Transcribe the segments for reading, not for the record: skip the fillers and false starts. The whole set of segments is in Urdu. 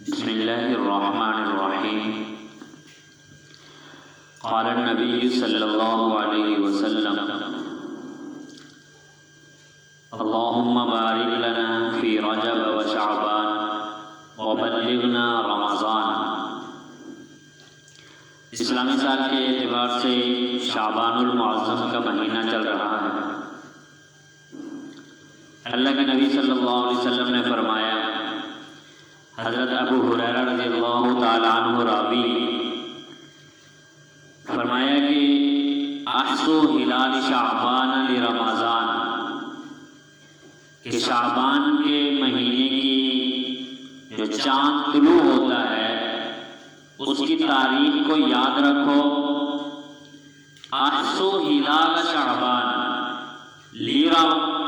بسم اللہ الرحمن الرحیم۔ قال النبی صلی اللہ علیہ وسلم اللہم بارک لنا فی رجب و شعبان وبلغنا رمضان۔ اسلامی سال کے اعتبار سے شعبان المعظم کا مہینہ چل رہا ہے۔ اللہ کے نبی صلی اللہ علیہ وسلم نے فرمایا، حضرت ابو ہریرہ رضی اللہ تعالی عنہ راوی فرمایا کہ احصو ہلال شعبان لرمضان، کہ شعبان کے مہینے کی جو چاند طلوع ہوتا ہے اس کی تاریخ کو یاد رکھو۔ احصو ہلال شعبان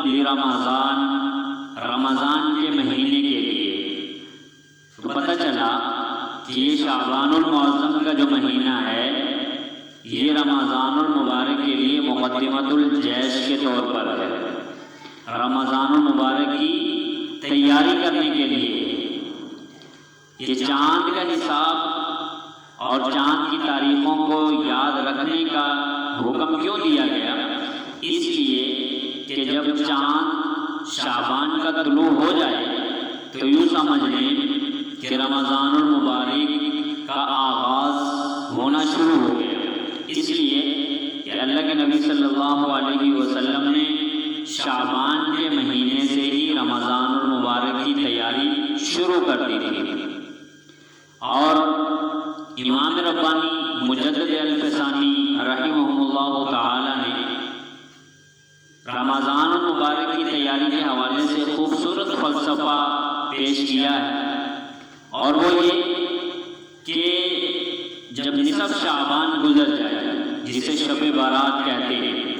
لرمضان، رمضان کے مہینے کے لیے۔ تو پتہ چلا کہ یہ شعبان المعظم کا جو مہینہ ہے یہ رمضان المبارک کے لیے مقدمۃ الجیش کے طور پر ہے۔ رمضان المبارک کی تیاری کرنے کے لیے یہ چاند کا حساب اور چاند کی تاریخوں کو یاد رکھنے کا حکم کیوں دیا گیا؟ اس لیے کہ جب چاند شعبان کا طلوع ہو جائے تو یوں سمجھ لیں کہ رمضان المبارک کا آغاز ہونا شروع ہو گیا۔ اس لیے کہ اللہ کے نبی صلی اللہ علیہ وسلم نے شعبان کے مہینے سے ہی رمضان المبارک کی تیاری شروع کر دی تھی۔ اور امام ربانی مجدد الفسانی رحمہ اللہ تعالی نے رمضان المبارک کی تیاری کے حوالے سے خوبصورت فلسفہ پیش کیا ہے، اور وہ یہ کہ جب نصف شعبان گزر جائے، جسے شب برات کہتے ہیں،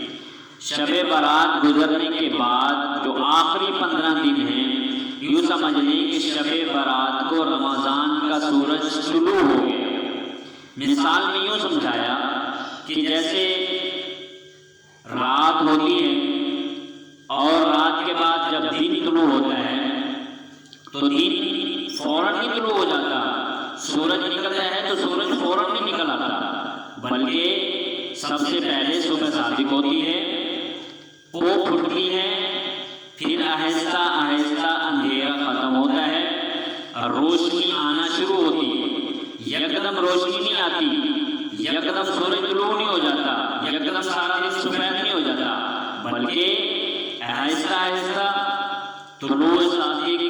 شب برات گزرنے کے بعد جو آخری 15 دن ہیں، یوں سمجھ لیں کہ شب برات کو رمضان کا سورج طلوع ہو گیا۔ مثال میں یوں سمجھایا کہ جیسے رات ہوتی ہے اور رات کے بعد جب دن طلوع ہوتا ہے تو دن فوراً نہیں طلوع ہو جاتا، سورج نکلتا ہے تو سورج فوراً نہیں نکل آتا، بلکہ سب سے پہلے صبح صادق ہوتی ہے، وہ پھٹتی ہے، پھر آہستہ آہستہ اندھیرا ختم ہوتا ہے، روشنی آنا شروع ہوتی ہے۔ یکدم روشنی نہیں آتی، یکدم سورج طلوع نہیں ہو جاتا، یکدم سارا دن سفید نہیں ہو جاتا، بلکہ آہستہ آہستہ طلوع صادق،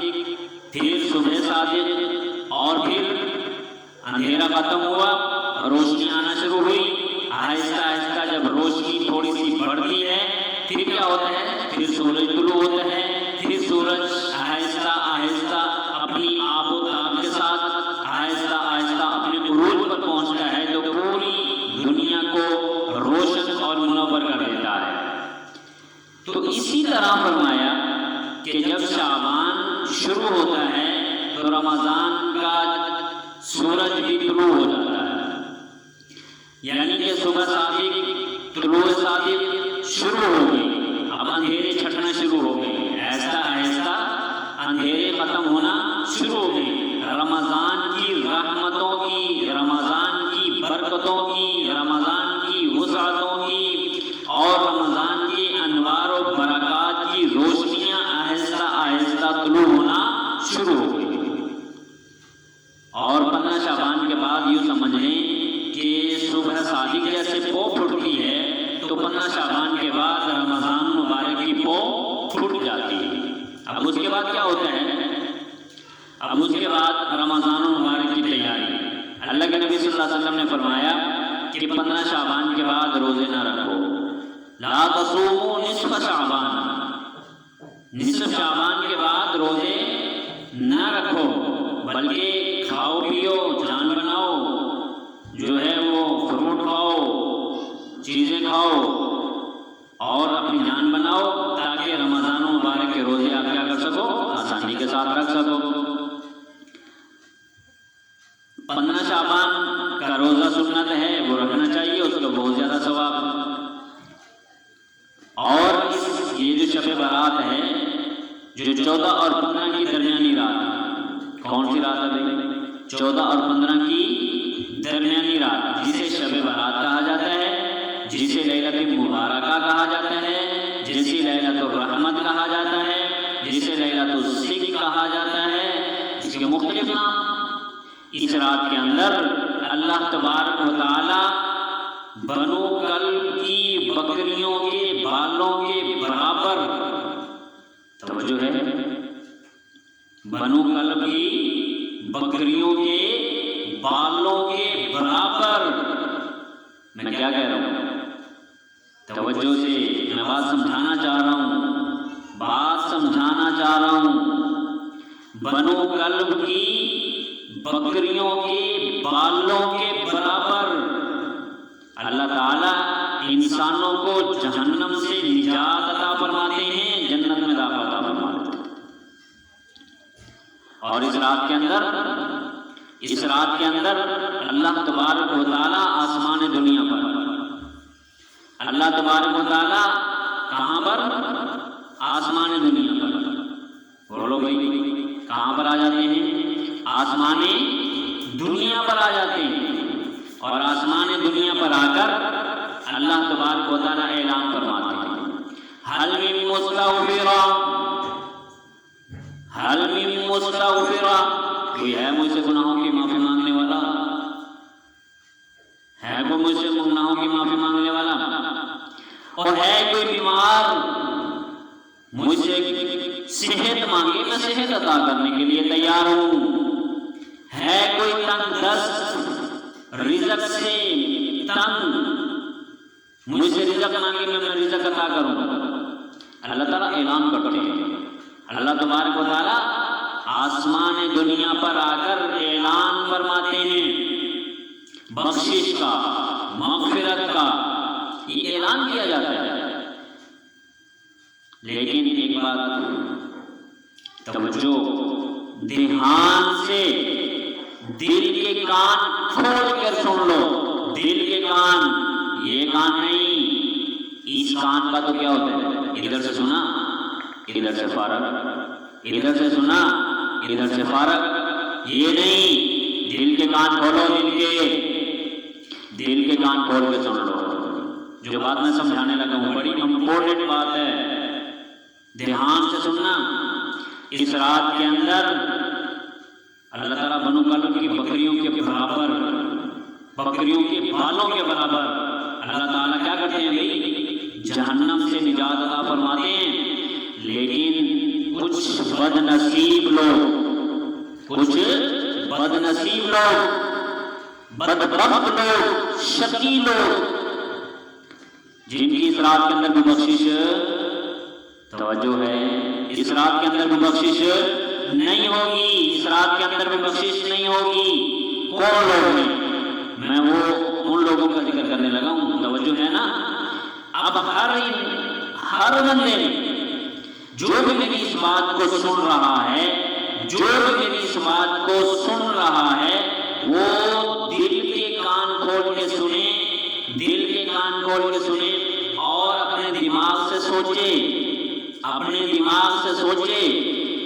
پھر صبح صادق، اور پھر اندھیرا ختم ہوا، روشنی آنا شروع ہوئی۔ آہستہ آہستہ جب روشنی تھوڑی سی بڑھتی ہے پھر کیا ہوتا ہے؟ پھر سورج طلوع ہوتا ہے، پھر سورج آہستہ آہستہ اپنی آب و تاب کے ساتھ آہستہ آہستہ اپنے عروج پر پہنچتا ہے تو پوری دنیا کو روشن اور منور کر دیتا ہے۔ تو اسی طرح فرمایا کہ جب شعبان شروع ہوتا ہے تو رمضان کا سورج بھی طلوع ہو جاتا ہے، یعنی کہ صبح صادق، طلوع صادق شروع ہو گئی، اب اندھیرے چھٹنا شروع ہو گئے، آہستہ آہستہ اندھیرے ختم ہونا شروع ہو گئے۔ رمضان کی رحمتوں کی، رمضان کی برکتوں کی، رمضان کی وسعتوں کی اور رمضان کی انوار و برکات کی روشنیاں آہستہ آہستہ طلوع ہونا شروع ہو گئی۔ اور 15 شعبان کے بعد یوں سمجھ لیں کہ صبح صادق جیسے پو پھٹتی ہے تو 15 شعبان کے بعد رمضان مبارک کی پو پھٹ جاتی ہے۔ اب اس کے بعد کیا ہوتا ہے؟ اب اس کے بعد رمضان مبارک کی تیاری۔ اللہ کے نبی صلی اللہ علیہ وسلم نے فرمایا کہ 15 شعبان کے بعد روزے نہ رکھو، لا تصوموا نصف شعبان، نصف شعبان کے بعد روزے نہ رکھو، بلکہ کھاؤ پیو، جان بناؤ، جو ہے وہ فروٹ کھاؤ، چیزیں کھاؤ اور اپنی جان بناؤ تاکہ رمضان مبارک کے روزے آپ کیا کر سکو؟ آسانی کے ساتھ رکھ سکو۔ 15 شعبان کا روزہ سنت ہے، وہ رکھنا چاہیے، اس کو بہت زیادہ ثواب۔ اور یہ جو شب برات ہے جو 14 اور 15 کی درمیانی رات ہے، کون سی رات ہے بھائی؟ 14 اور 15 کی درمیانی رات جسے شب برات کہا جاتا ہے، جسے لیلۃ المبارکہ کہا جاتا ہے، جسے لیلۃ الرحمت کہا جاتا ہے، جسے لیلۃ الصدق کہا جاتا ہے، اس کے مختلف نام۔ اس رات کے اندر اللہ تبارک و تعالی بنو کلب کی بکریوں کے بالوں کے برابر، توجہ ہے، بنو کلب کی بکریوں کے بالوں کے برابر، میں کیا کہہ رہا ہوں، توجہ سے میں بات سمجھانا چاہ رہا ہوں، بات سمجھانا چاہ رہا ہوں۔ بنو کلب کی بکریوں کے بالوں کے برابر اللہ تعالیٰ انسانوں کو جہنم سے نجات عطا فرماتے ہیں، جنت میں داخلہ عطا فرماتے ہیں۔ اور اس رات کے اندر اللہ تبارک و تعالیٰ آسمان دنیا پر، اللہ تبارک و تعالیٰ کہاں پر؟ آسمان دنیا پر۔ بولو بھائی، کہاں پر آ جاتے ہیں؟ آسمان دنیا پر آ جاتے ہیں، اور آسمان دنیا پر آ کر اللہ تبارک و تعالیٰ اعلان فرماتے ہیں، حل من مستغفرا، حل من مستغفرا، کوئی ہے مجھ سے گناہوں کی معافی مانگنے والا؟ ہے کوئی مجھ سے گناہوں کی معافی مانگنے والا؟ اور ہے کوئی بیمار مجھ سے صحت مانگے، میں صحت عطا کرنے کے لیے تیار ہوں۔ ہے کوئی تنگ دست، رزق سے تنگ، مجھ سے رزق مانگے، میں رزق عطا کروں۔ اللہ تعالیٰ اعلان کرتے ہیں، اللہ تبارک و تعالیٰ آسمان دنیا پر آ کر اعلان فرماتے ہیں بخشش کا، مغفرت کا، یہ اعلان کیا جاتا ہے۔ لیکن ایک بات توجہ، دھیان سے دل کے کان کھول کر سن لو، دل کے کان، یہ کان نہیں، اس کان کا تو کیا ہوتا ہے؟ ادھر سے سنا، ادھر سے فارغ، ادھر سے سنا، ادھر سے فارغ، یہ نہیں، دل کے کان کھولو، دل کے کان کھول کے سن لو۔ جو بات میں سمجھانے لگا ہوں بڑی امپورٹنٹ بات ہے، دھیان سے سننا۔ اس رات کے اندر اللہ تعالیٰ بنو کلب کی بکریوں کے برابر، بکریوں کے بالوں کے برابر اللہ تعالیٰ کیا کرتے ہیں بھائی؟ جہنم سے نجات عطا فرماتے ہیں۔ لیکن کچھ بد نصیب لوگ، کچھ بد نصیب لوگ، بدبخت لوگ، شقی لوگ، جن کی اس رات کے اندر بھی بخشش، توجہ ہے، اس رات کے اندر بھی بخشش نہیں ہوگی، اس رات کے اندر بھی بخشش نہیں ہوگی۔ کون لوگ ہیں؟ میں وہ ان لوگوں کا ذکر کرنے لگا ہوں، توجہ ہے نا۔ اب ہر بندے جو بھی میری اس بات کو سن رہا ہے، جو بھی میری اس بات کو سن رہا ہے، وہ دل کے کان کھول کے سنے، دل کے کان کھول کے سنے، اور اپنے دماغ سے سوچے، اپنے دماغ سے سوچے،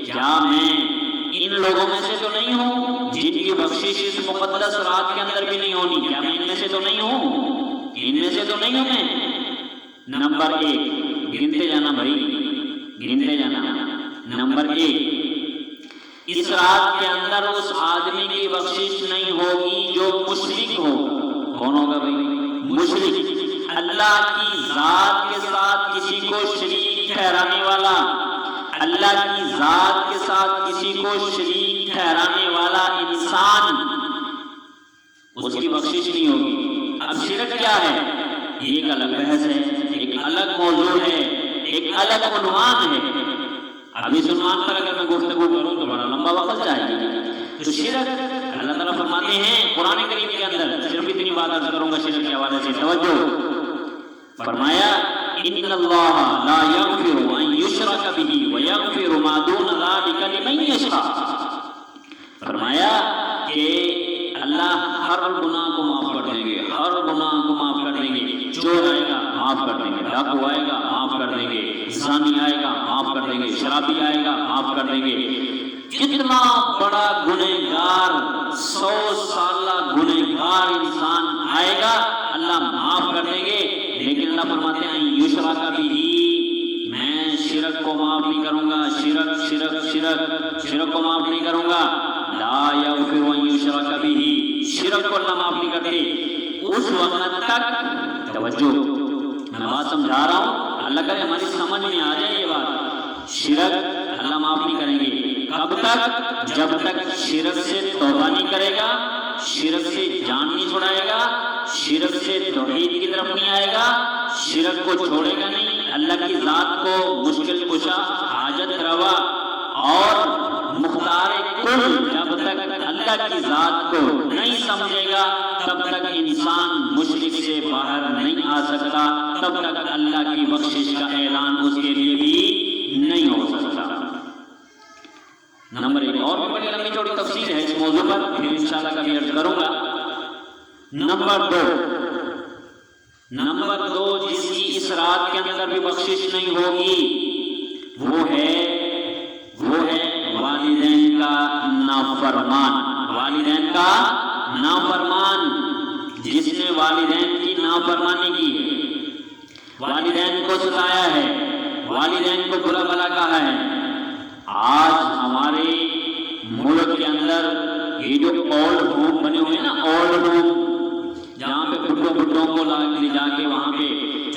کیا میں ان لوگوں میں سے تو نہیں ہوں جن کی بخشش اس مقدس رات کے اندر بھی نہیں ہونی؟ کیا میں ان میں سے تو نہیں ہوں؟ ان میں سے تو نہیں ہوں میں؟ نمبر 1 گنتے جانا بھائی، گنتے جانا۔ نمبر 1، اس رات کے اندر اس آدمی کی بخشش نہیں ہوگی جو مشرک ہو۔ کون ہوگا بھائی؟ مشرک، اللہ کی ذات کے ساتھ کسی کو شریک ٹھہرانے والا، اللہ کی ذات کے ساتھ کسی کو شریک ٹھہرانے والا انسان، اس کی بخشش نہیں ہوگی۔ اب شرک کیا ہے؟ یہ ایک الگ بحث ہے، ایک الگ موضوع ہے، ایک الگ عنوان ہے۔ اب اس عنوان پر اگر میں گفتگو کروں تو بڑا لمبا وقت چاہیے۔ تو شرک، اللہ تعالیٰ فرماتے ہیں قرآن کریم کے اندر، صرف اتنی بات عرض کروں گا شرک کے حوالے سے، توجہ، فرمایا ان اللہ لا یغفر ان یشرک بہ ویغفر ما دون ذلک لمن یشاء۔ فرمایا کہ اللہ ہر گناہ کو معاف کر دیں گے، ہر گناہ کو معاف کر دیں گے۔ چور آئے گا معاف کر دیں گے، ڈاکو آئے گا معاف کر دیں گے، زانی آئے گا معاف کر دیں گے، شرابی آئے گا معاف کر دیں گے۔ کتنا بڑا گنہگار 100 فرماتے ہیں یشرک بھی، میں شرک کو معاف نہیں کروں گا، شرک کو معاف نہیں کروں گا. لا یغفر ان یشرک بھی، شرک کو اللہ معاف نہیں کرتے. اس وقت تک توجہ، میں بات سمجھا رہا ہوں، اللہ کرے ہماری سمجھ میں آ جائے یہ بات. شرک اللہ معاف نہیں کریں گے. کب تک؟ جب تک شرک سے توبہ نہیں کرے گا، شرک سے جان نہیں چھڑائے گا، شرک سے توحید کی طرف نہیں آئے گا، شرک کو چھوڑے گا نہیں، اللہ کی ذات کو مشکل کشا، حاجت روا اور مختار کل جب تک اللہ کی ذات کو نہیں سمجھے گا تب تک انسان مشرک سے باہر نہیں آ سکتا، تب تک اللہ کی بخشش کا اعلان اس کے لیے بھی نہیں ہو سکتا. نمبر 1 اور بھی بڑی لمبی چوڑی تفصیل ہے اس موضوع پر، پھر انشاءاللہ کبھی عرض کروں گا. نمبر 2 جس کی اس رات کے اندر بھی بخشش نہیں ہوگی وہ ہے والدین کا نافرمان. والدین کا نافرمان، جس نے والدین کی نافرمانی کی ہے، والدین کو ستایا ہے، والدین کو برا بھلا کہا ہے. آج ہمارے ملک کے اندر یہ جو اولڈ ہوم بنے ہوئے ہیں نا، اولڈ ہوم جہاں پہ بڈھوں کو لے جا کے وہاں پہ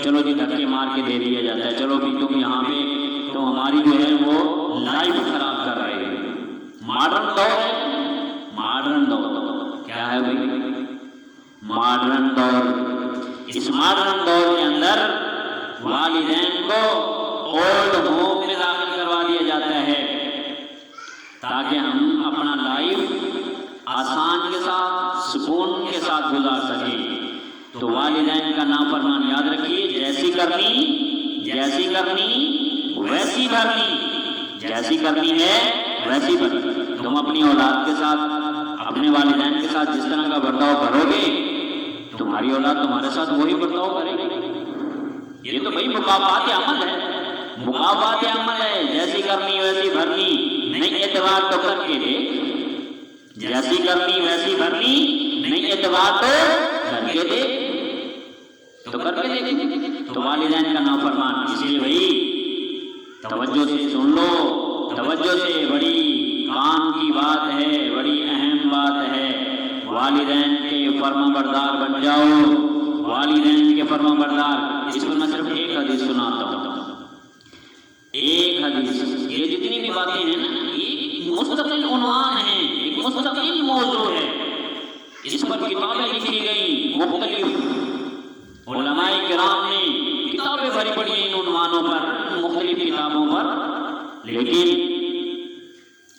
چلو جی دھکے مار کے دے دیا جاتا ہے، چلو بھی تم یہاں پہ تو ہماری جو ہے وہ لائف خراب کر رہے ہیں. ماڈرن دور ہے، ماڈرن دور کیا ہے بھائی؟ ماڈرن دور. اس ماڈرن دور کے اندر والدین کو اولڈ ہوم میں داخل کروا دیا جاتا ہے تاکہ ہم اپنا لائف آسان کے ساتھ سکون کے ساتھ گزار سکیں. تو والدین کا نافرمان یاد رکھیے، جیسی کرنی ویسی بھرنی، جیسی کرنی ہے ویسی بھرنی. تم اپنی اولاد کے ساتھ، اپنے والدین کے ساتھ جس طرح کا برتاؤ کرو گے تمہاری اولاد تمہارے ساتھ وہی برتاؤ کرے گی. یہ تو بھائی مکافات عمل ہے، مکافات عمل ہے. جیسی کرنی ویسی بھرنی، نہیں اعتبار تو کر کے دے. جیسی کرنی ویسی بھرنی، نہیں اعتبار تو کر کے دے، تو کر کے دے. تو والدین کا نافرمان، اس لیے بھائی توجہ سے سن لو، توجہ سے، بڑی کام کی بات ہے، بڑی اہم بات ہے. والدین کے فرما بردار بن جاؤ، والدین کے فرما بردار. اس پر میں صرف ایک حدیث سناتا ہوں، ایک حدیث. یہ جتنی بھی باتیں ہیں نا یہ مستقل عنوان ہے، ایک مستقل موضوع ہے. اس پر کتابیں لکھی گئی، مختلف علماء کرام نے کتابیں بھری پڑی ہیں ان عنوانوں پر، مختلف کتابوں پر. لیکن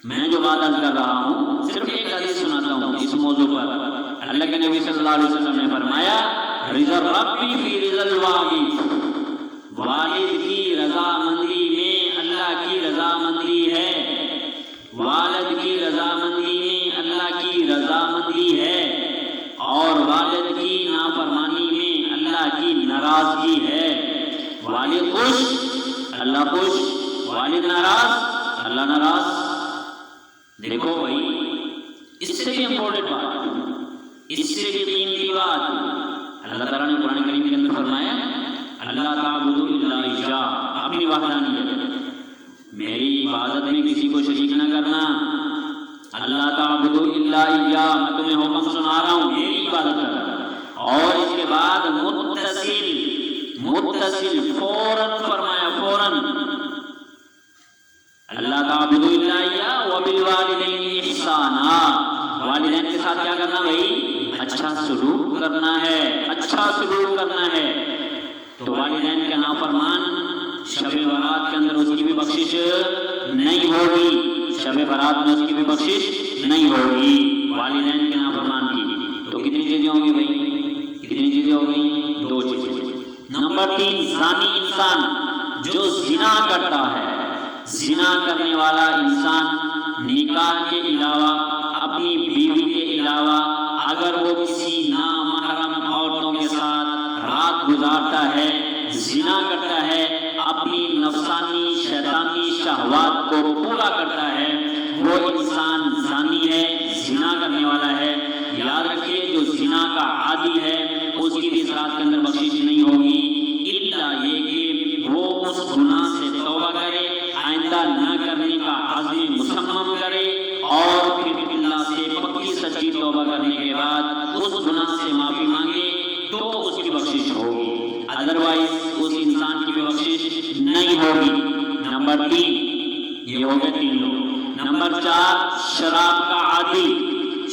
میں جو بات کر رہا ہوں صرف ایک حدیث سناتا ہوں اس موضوع پر. اللہ کے نبی صلی اللہ علیہ وسلم نے فرمایا رضا ربی فی رضا الوالد، والد کی رضامندی میں اللہ کی رضامندی ہے، والد کی رضامندی میں اللہ کی رضامندی ہے، اور والد کی نافرمانی میں اللہ کی ناراضگی ہے. والد خوش اللہ خوش، والد ناراض اللہ ناراض. دیکھو بھائی اس سے بھی امپورٹنٹ بات، اس سے بھی قیمتی بات اللہ تعالیٰ نے قرآن کریم کے اندر فرمایا اللہ تعبدوا الا ایاہ، اپنی وحدانیت، میری عبادت میں کسی کو شریک نہ کرنا. اللہ تعبدوا الا ایاہ، میں تمہیں حکم سنا رہا ہوں میری عبادت کرنا. اور اس کے بعد متصل فوراً فرمایا، فوراً اللہ تعبدوا الا ایاہ وبالوالدین احسانا، والدین کے ساتھ کیا کرنا بھائی؟ اچھا سلوک کرنا ہے، اچھا سلوک کرنا ہے. تو والدین کا نافرمان شب برات کے اندر اس کی بھی بخشش نہیں ہوگی، شب برات میں اس کی بھی بخشش نہیں ہوگی والدین کے نافرمان کی. تو کتنی چیزیں ہوں گی بھائی؟ کتنی چیزیں ہو گئی؟ 2 چیزیں. نمبر 3 زانی انسان جو زنا کرتا ہے. زنا کرنے والا انسان نکاح کے علاوہ، اپنی بیوی کے علاوہ اگر وہ کسی نامحرم عورتوں کے ساتھ رات گزارتا ہے، زنا کرتا ہے، اپنی نفسانی شیطانی شہوات کو پورا کرتا ہے، وہ انسان زانی ہے، زنا کرنے والا ہے. یاد رکھیے جو زنا کا عادی ہے اس کی بھی اس رات کے اندر بخشش نہیں ہوگی سچی توبہ کرنے کے بعد اس گناہ سے معافی مانگے تو اس کی بخشش ہوگی، ادروائز اس انسان کی بھی بخشش نہیں ہوگی۔ نمبر 3، یہ ہو گئے 3 لوگ۔ نمبر 4، شراب کا عادی،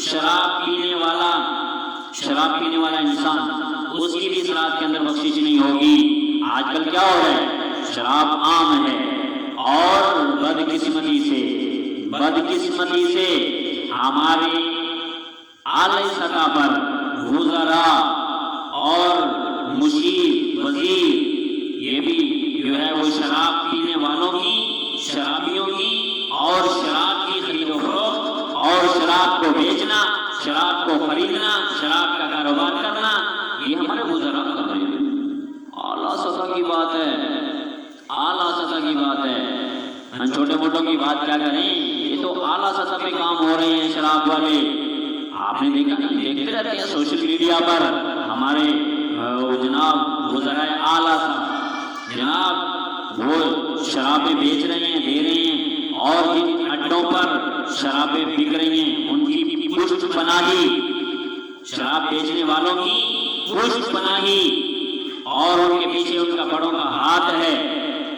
شراب پینے والا انسان، اس کی بھی اس رات کے اندر بخشش نہیں ہوگی۔ آج کل کیا ہو رہا ہے؟ شراب عام ہے، اور بدقسمتی سے ہمارے اعلی سطح پر وزراء اور مشیر وزیر یہ بھی جو ہے وہ شراب پینے والوں کی، شرابیوں کی، اور شراب کی خرید و فروخت اور شراب کو بیچنا، شراب کو خریدنا، شراب کا کاروبار کرنا، یہ ہمارے وزراء کر رہے ہیں۔ اعلیٰ سطح کی بات ہے، اعلیٰ سطح کی بات ہے۔ ہم چھوٹے موٹوں کی بات کیا کریں، یہ تو اعلیٰ سطح پہ کام ہو رہے ہیں شراب والے۔ آپ نے دیکھا نا، دیکھتے رہتے ہیں سوشل میڈیا پر ہمارے جناب وزرائے اعلیٰ صاحب جناب وہ شرابیں بیچ رہے ہیں، دے رہے ہیں، اور جن اڈوں پر شرابیں بک رہی ہیں ان کی پشت پناہی، شراب بیچنے والوں کی پشت پناہی، اور ان کے پیچھے ان کا بڑوں کا ہاتھ ہے۔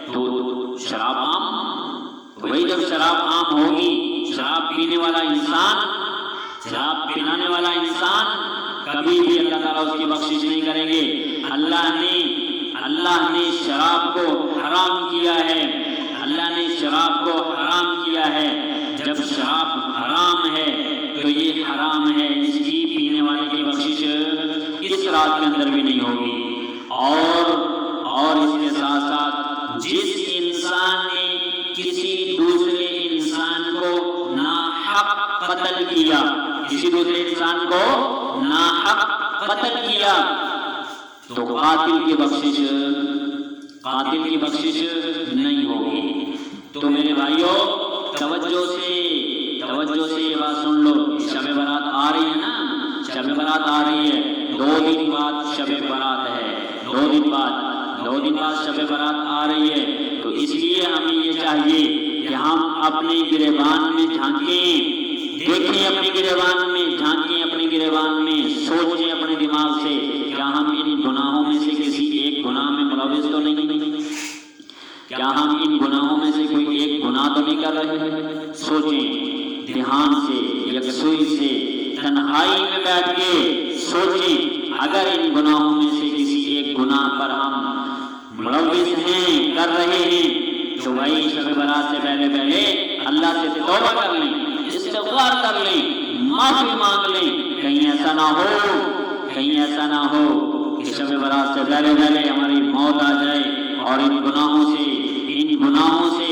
تو شراب عام، وہی جب شراب عام ہوگی، شراب پینے والا انسان، شراب پلانے والا انسان کبھی بھی اللہ تعالیٰ اس کی بخشش نہیں کریں گے۔ اللہ نے شراب کو حرام کیا ہے، اللہ نے شراب کو حرام کیا ہے۔ جب شراب حرام ہے تو یہ حرام ہے، اس کی پینے والے کی بخشش اس رات کے اندر بھی نہیں ہوگی۔ اور اس کے ساتھ ساتھ جس انسان نے کسی دوسرے انسان کو ناحق قتل کیا، کسی دوسرے انسان کو ناحق قتل کیا، تو قاتل کی بخشش نہیں ہوگی۔ تو میرے بھائیوں، توجہ سے یہ بات سن لو۔ شب برات آ رہی ہے نا، شب برات آ رہی ہے، 2 دن بعد شب برات ہے، 2 دن بعد شب برات آ رہی ہے۔ تو اس لیے ہمیں یہ چاہیے کہ ہم اپنے گریبان میں جھانکیں، دیکھیں اپنے گریبان میں، جھانکیں اپنے گریبان میں، سوچیں اپنے دماغ سے، کیا ہم ان گناہوں میں سے کسی ایک گناہ میں ملوث تو نہیں؟ کیا ہم ان گناہوں میں سے کوئی ایک گناہ تو نہیں کر رہے؟ سوچیں دھیان سے، یکسوئی سے، تنہائی میں بیٹھ کے سوچیں، اگر ان گناہوں میں سے کسی ایک گناہ پر ہم ملوث ہیں، کر رہے ہیں، تو بھائی شب برات سے پہلے اللہ سے توبہ کر لیں، استغفار کر لیں، معافی مانگ لیں۔ کہیں ایسا نہ ہو کہ شب برات سے پہلے ہماری موت آ جائے اور ان گناہوں سے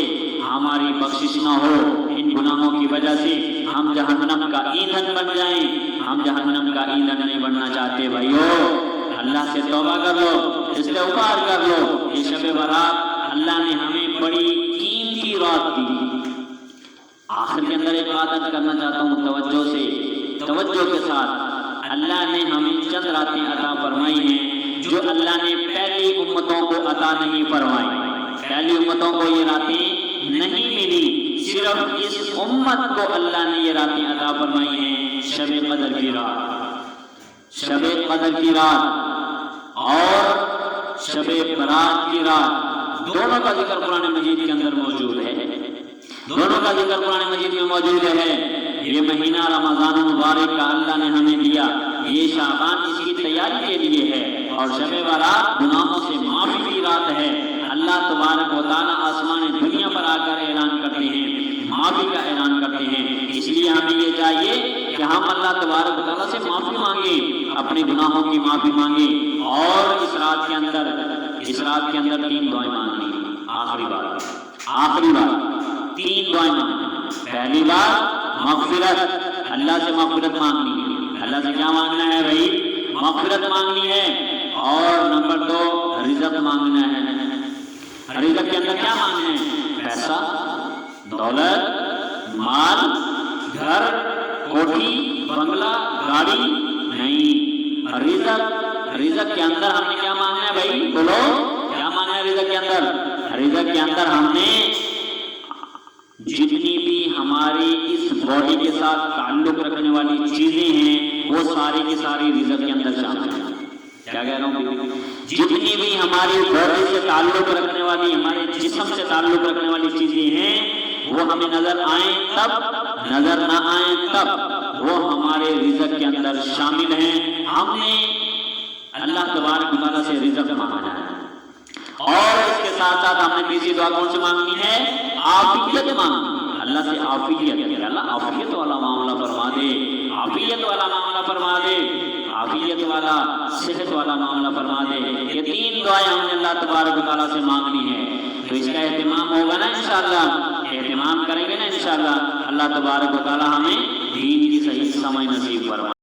ہماری بخشش نہ ہو، ان گناہوں کی وجہ سے ہم جہنم کا ایندھن بن جائیں۔ ہم جہنم کا ایندھن نہیں بننا چاہتے بھائیو۔ اللہ سے توبہ کر لو، استغفار کر لو۔ یہ شب برات اللہ نے ہمیں بڑی قیمتی رات دی۔ آخر کے اندر ایک بات کرنا چاہتا ہوں توجہ کے ساتھ۔ اللہ نے ہمیں چند راتیں عطا فرمائی ہیں جو اللہ نے پہلی امتوں کو عطا نہیں فرمائی۔ پہلی امتوں کو یہ راتیں نہیں ملی، صرف اس امت کو اللہ نے یہ راتیں عطا فرمائی ہیں۔ شب قدر کی رات اور شب برات کی رات، دونوں کا ذکر قرآن مجید کے اندر موجود ہے، دونوں کا ذکر قرآن مجید میں موجود ہے۔ یہ مہینہ رمضان مبارک کا اللہ نے ہمیں دیا، یہ شعبان اس کی تیاری کے لیے ہے، اور شب برات گناہوں سے معافی کی رات ہے۔ اللہ تبارک و تعالیٰ آسمان دنیا پر آ کر اعلان کرتے ہیں، معافی کا اعلان کرتے ہیں۔ اس لیے ہمیں یہ چاہیے کہ ہم اللہ تبارک و تعالیٰ سے معافی مانگیں، اپنے گناہوں کی معافی مانگیں، اور اس رات کے اندر 3 دعائیں مانگیں۔ آخری بار 3 دعائیں مانگیں۔ پہلی بار مغفرت، اللہ سے مغفرت مانگنی ہے۔ اللہ سے کیا مانگنا ہے بھائی؟ مغفرت مانگنی ہے۔ اور نمبر 2 رزق مانگنا ہے۔ رزق کے اندر کیا مانگنا ہے؟ پیسہ، دولت، مال، گھر، کوٹھی، بنگلہ، گاڑی نہیں۔ رزق کے اندر ہم نے کیا مانگنا ہے بھائی؟ بولو کیا مانگنا ہے رزق کے اندر؟ رزق کے اندر ہم نے جتنی بھی ہماری اس باڈی کے ساتھ تعلق رکھنے والی چیزیں ہیں وہ ساری کی ساری رزق کے اندر شامل ہیں. کیا کہہ رہا ہوں؟ جتنی بھی ہماری باڈی سے تعلق رکھنے والی، ہمارے جسم سے تعلق رکھنے والی چیزیں ہیں وہ ہمیں نظر آئیں تب، نظر نہ آئیں تب، وہ ہمارے رزق کے اندر شامل ہیں. ہم نے اللہ تبارک و تعالیٰ سے رزق مانگنا ہے، اور اس کے ساتھ ساتھ ہم نے تیسری دعا کون سے مانگنی ہے؟ عافیت مانگنی ہے. اللہ سے عافیت، اللہ عافیت والا معاملہ فرما دے، عافیت والا معاملہ فرما دے، عافیت والا صحت والا معاملہ فرما دے. یہ تین دعائیں ہم نے اللہ تبارک و تعالیٰ سے مانگنی ہے. تو اس کا اہتمام ہوگا نا انشاءاللہ، اہتمام کریں گے نا انشاءاللہ. اللہ تبارک و تعالیٰ ہمیں دین کی صحیح سمجھ نصیب فرمائے.